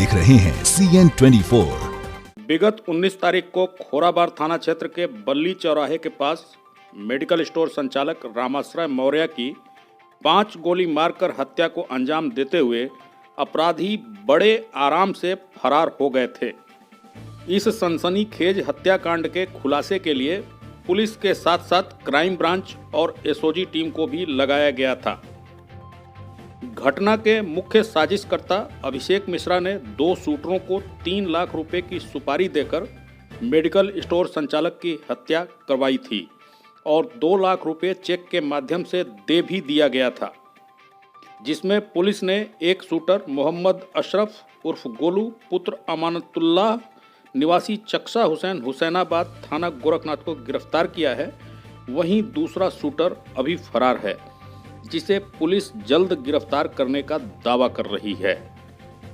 देख रहे हैं CN24। विगत 19 तारीख को खोराबार थाना क्षेत्र के बल्ली चौराहे के पास मेडिकल स्टोर संचालक रामाश्रय मौर्य की 5 गोली मारकर हत्या को अंजाम देते हुए अपराधी बड़े आराम से फरार हो गए थे। इस सनसनीखेज हत्याकांड के खुलासे के लिए पुलिस के साथ साथ क्राइम ब्रांच और एसओजी टीम को भी लगाया गया था। घटना के मुख्य साजिशकर्ता अभिषेक मिश्रा ने 2 शूटरों को 3 लाख रुपए की सुपारी देकर मेडिकल स्टोर संचालक की हत्या करवाई थी और 2 लाख रुपए चेक के माध्यम से दे भी दिया गया था, जिसमें पुलिस ने एक शूटर मोहम्मद अशरफ उर्फ गोलू पुत्र अमानतुल्लाह निवासी चक्सा हुसैन हुसैनाबाद थाना गोरखनाथ को गिरफ्तार किया है। वहीं दूसरा शूटर अभी फरार है, जिसे पुलिस जल्द गिरफ्तार करने का दावा कर रही है।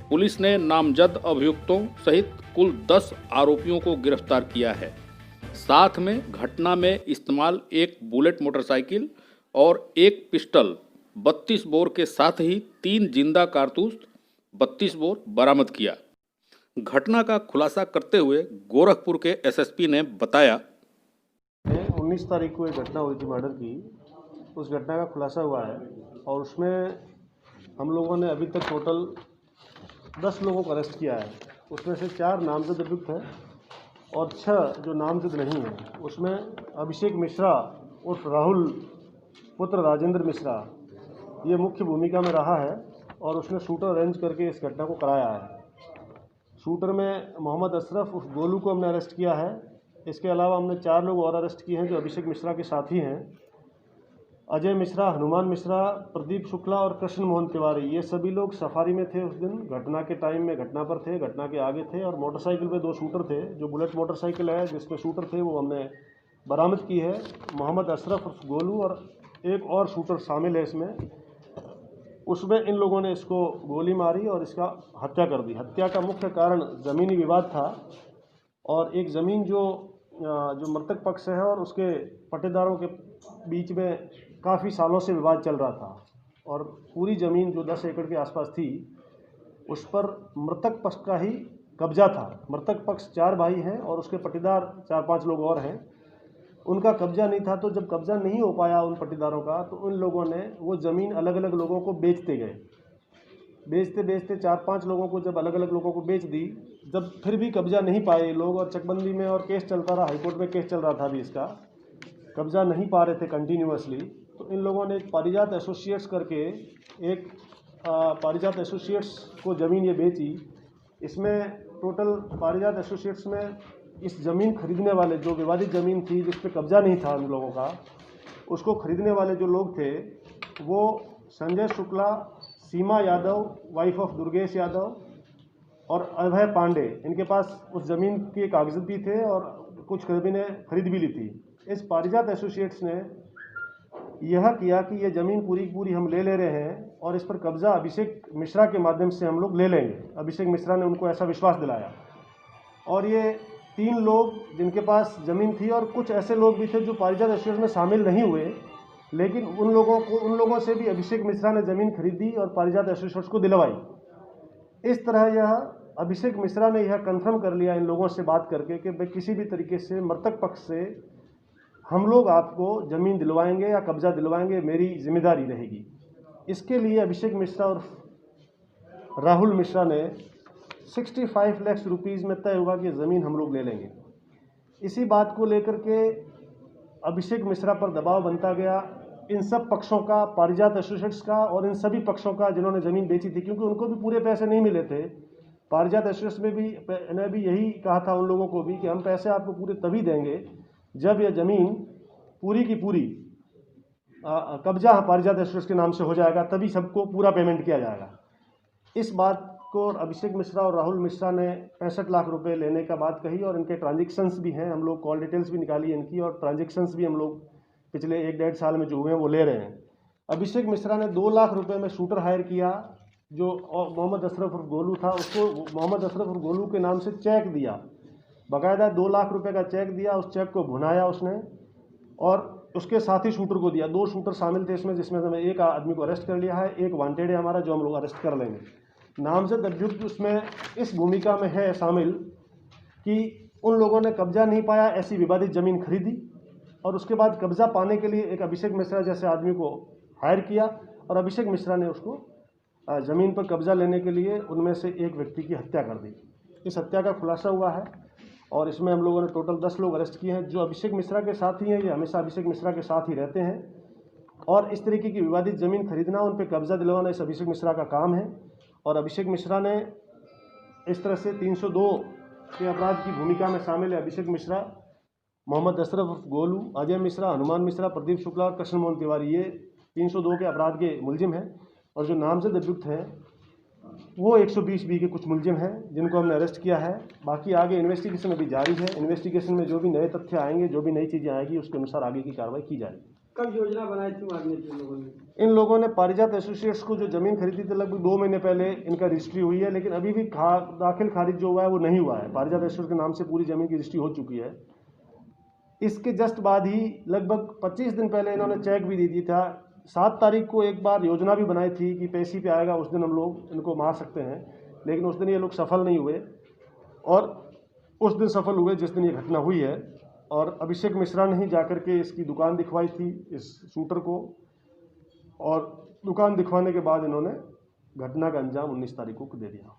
पुलिस ने नामजद अभियुक्तों सहित कुल 10 आरोपियों को गिरफ्तार किया है। साथ में घटना में इस्तेमाल एक बुलेट मोटरसाइकिल और एक पिस्टल 32 बोर के साथ ही 3 जिंदा कारतूस 32 बोर बरामद किया। घटना का खुलासा करते हुए गोरखपुर के एसएसपी ने बताया, 19 तारीख को एक घटना हुई थी मर्डर की। उस घटना का खुलासा हुआ है और उसमें हम लोगों ने अभी तक टोटल 10 लोगों को अरेस्ट किया है। उसमें से 4 नामजद अभियुक्त हैं और 6 जो नामजद नहीं हैं। उसमें अभिषेक मिश्रा उर्फ राहुल पुत्र राजेंद्र मिश्रा ये मुख्य भूमिका में रहा है और उसने शूटर अरेंज करके इस घटना को कराया है। शूटर में मोहम्मद अशरफ उर्फ गोलू को हमने अरेस्ट किया है। इसके अलावा हमने 4 लोग और अरेस्ट किए हैं जो अभिषेक मिश्रा के साथी हैं। अजय मिश्रा, हनुमान मिश्रा, प्रदीप शुक्ला और कृष्ण मोहन तिवारी ये सभी लोग सफारी में थे। उस दिन घटना के टाइम में घटना पर थे, घटना के आगे थे और मोटरसाइकिल पे 2 शूटर थे। जो बुलेट मोटरसाइकिल है जिसमें शूटर थे वो हमने बरामद की है। मोहम्मद अशरफ उर्फ गोलू और एक और शूटर शामिल है इसमें। उसमें इन लोगों ने इसको गोली मारी और इसका हत्या कर दी। हत्या का मुख्य कारण ज़मीनी विवाद था और एक ज़मीन जो मृतक पक्ष है और उसके पट्टेदारों के बीच में काफ़ी सालों से विवाद चल रहा था और पूरी ज़मीन जो 10 एकड़ के आसपास थी उस पर मृतक पक्ष का ही कब्जा था। मृतक पक्ष 4 भाई हैं और उसके पट्टेदार 4-5 लोग और हैं। उनका कब्जा नहीं था, तो जब कब्जा नहीं हो पाया उन पट्टेदारों का तो उन लोगों ने वो ज़मीन अलग अलग लोगों को बेचते गए। बेचते बेचते 4-5 लोगों को जब अलग अलग लोगों को बेच दी, जब फिर भी कब्जा नहीं पाए लोग और चकबंदी में और केस चलता रहा, हाईकोर्ट में केस चल रहा था, अभी इसका कब्जा नहीं पा रहे थे कंटिन्यूअसली, तो इन लोगों ने एक पारिजात एसोसिएट्स करके एक पारिजात एसोसिएट्स को ज़मीन ये बेची। इसमें टोटल पारिजात एसोसिएट्स में इस ज़मीन खरीदने वाले जो विवादित ज़मीन थी जिस पे कब्जा नहीं था उन लोगों का, उसको खरीदने वाले जो लोग थे वो संजय शुक्ला, सीमा यादव वाइफ ऑफ दुर्गेश यादव और अभय पांडे, इनके पास उस ज़मीन के कागज़ात भी थे और कुछ ज़मीनें खरीद भी ली थी। इस पारिजात एसोसिएट्स ने यह किया कि ये ज़मीन पूरी की पूरी हम ले रहे हैं और इस पर कब्ज़ा अभिषेक मिश्रा के माध्यम से हम लोग ले लेंगे। अभिषेक मिश्रा ने उनको ऐसा विश्वास दिलाया और ये 3 लोग जिनके पास ज़मीन थी और कुछ ऐसे लोग भी थे जो पारिजात एसोसिएट्स में शामिल नहीं हुए, लेकिन उन लोगों से भी अभिषेक मिश्रा ने ज़मीन खरीदी और पारिजात एसोसिएट्स को दिलवाई। इस तरह यह अभिषेक मिश्रा ने यह कंफर्म कर लिया इन लोगों से बात करके कि भाई किसी भी तरीके से मृतक पक्ष से हम लोग आपको ज़मीन दिलवाएंगे या कब्ज़ा दिलवाएंगे, मेरी जिम्मेदारी रहेगी। इसके लिए अभिषेक मिश्रा और राहुल मिश्रा ने 65 लाख रुपीज़ में तय हुआ कि ज़मीन हम लोग ले लेंगे। इसी बात को लेकर के अभिषेक मिश्रा पर दबाव बनता गया इन सब पक्षों का, पारिजात एसोसिएट्स का और इन सभी पक्षों का जिन्होंने ज़मीन बेची थी, क्योंकि उनको भी पूरे पैसे नहीं मिले थे। पारिजात एसोसिएट्स ने भी यही कहा था उन लोगों को भी कि हम पैसे आपको पूरे तभी देंगे जब यह ज़मीन पूरी की पूरी कब्जा पारिजात एसोसिएट्स के नाम से हो जाएगा, तभी सबको पूरा पेमेंट किया जाएगा। इस बात को अभिषेक मिश्रा और राहुल मिश्रा ने 65 लाख रुपए लेने का बात कही और इनके ट्रांजैक्शंस भी हैं। हम लोग कॉल डिटेल्स भी निकाली इनकी और ट्रांजैक्शंस भी हम लोग पिछले 1-1.5 साल में जो हुए हैं वो ले रहे हैं। अभिषेक मिश्रा ने 2 लाख रुपए में शूटर हायर किया जो मोहम्मद अशरफ और गोलू था, उसको मोहम्मद अशरफ और गोलू के नाम से चेक दिया, बाकायदा 2 लाख रुपए का चेक दिया। उस चेक को भुनाया उसने और उसके साथ ही शूटर को दिया। 2 शूटर शामिल थे इसमें, जिसमें हमने एक आदमी को अरेस्ट कर लिया है, एक वांटेड है हमारा जो हम लोग अरेस्ट कर लेंगे। नामजद अभियुक्त उसमें इस भूमिका में है शामिल कि उन लोगों ने कब्जा नहीं पाया, ऐसी विवादित ज़मीन खरीदी और उसके बाद कब्जा पाने के लिए एक अभिषेक मिश्रा जैसे आदमी को हायर किया और अभिषेक मिश्रा ने उसको ज़मीन पर कब्जा लेने के लिए उनमें से एक व्यक्ति की हत्या कर दी। इस हत्या का खुलासा हुआ है और इसमें हम लोगों ने टोटल 10 लोग अरेस्ट किए हैं। जो अभिषेक मिश्रा के साथ ही हैं, ये हमेशा अभिषेक मिश्रा के साथ ही रहते हैं और इस तरीके की विवादित ज़मीन खरीदना, उन पर कब्जा दिलवाना इस अभिषेक मिश्रा का काम है। और अभिषेक मिश्रा ने इस तरह से 302 के अपराध की भूमिका में शामिल है। अभिषेक मिश्रा, मोहम्मद अशरफ गोलू, अजय मिश्रा, हनुमान मिश्रा, प्रदीप शुक्ला और कृष्ण मोहन तिवारी, ये 302 के अपराध के मुलजिम हैं। और जो नामजद अभियुक्त हैं वो 120B के कुछ मुलजिम हैं जिनको हमने अरेस्ट किया है। बाकी आगे इन्वेस्टिगेशन अभी जारी है। इन्वेस्टिगेशन में जो भी नए तथ्य आएंगे, जो भी नई चीज़ें आएगी, उसके अनुसार आगे की कार्रवाई की जाएगी। कब योजना बनाई थी मारने की लोगों ने? इन लोगों ने पारिजात एसोसिएट्स को जो ज़मीन खरीदी थी लगभग 2 महीने पहले इनका रजिस्ट्री हुई है, लेकिन अभी भी दाखिल खारिज जो हुआ है वो नहीं हुआ है। पारिजात एसोसिएट्स के नाम से पूरी ज़मीन की रजिस्ट्री हो चुकी है। इसके जस्ट बाद ही लगभग 25 दिन पहले इन्होंने चेक भी दे दिया था। 7 तारीख को एक बार योजना भी बनाई थी कि पेशी पे आएगा, उस दिन हम लोग इनको मार सकते हैं, लेकिन उस दिन ये लोग सफल नहीं हुए और उस दिन सफल हुए जिस दिन ये घटना हुई है। और अभिषेक मिश्रा ने ही जाकर के इसकी दुकान दिखवाई थी इस शूटर को और दुकान दिखवाने के बाद इन्होंने घटना का अंजाम 19 तारीख को दे दिया।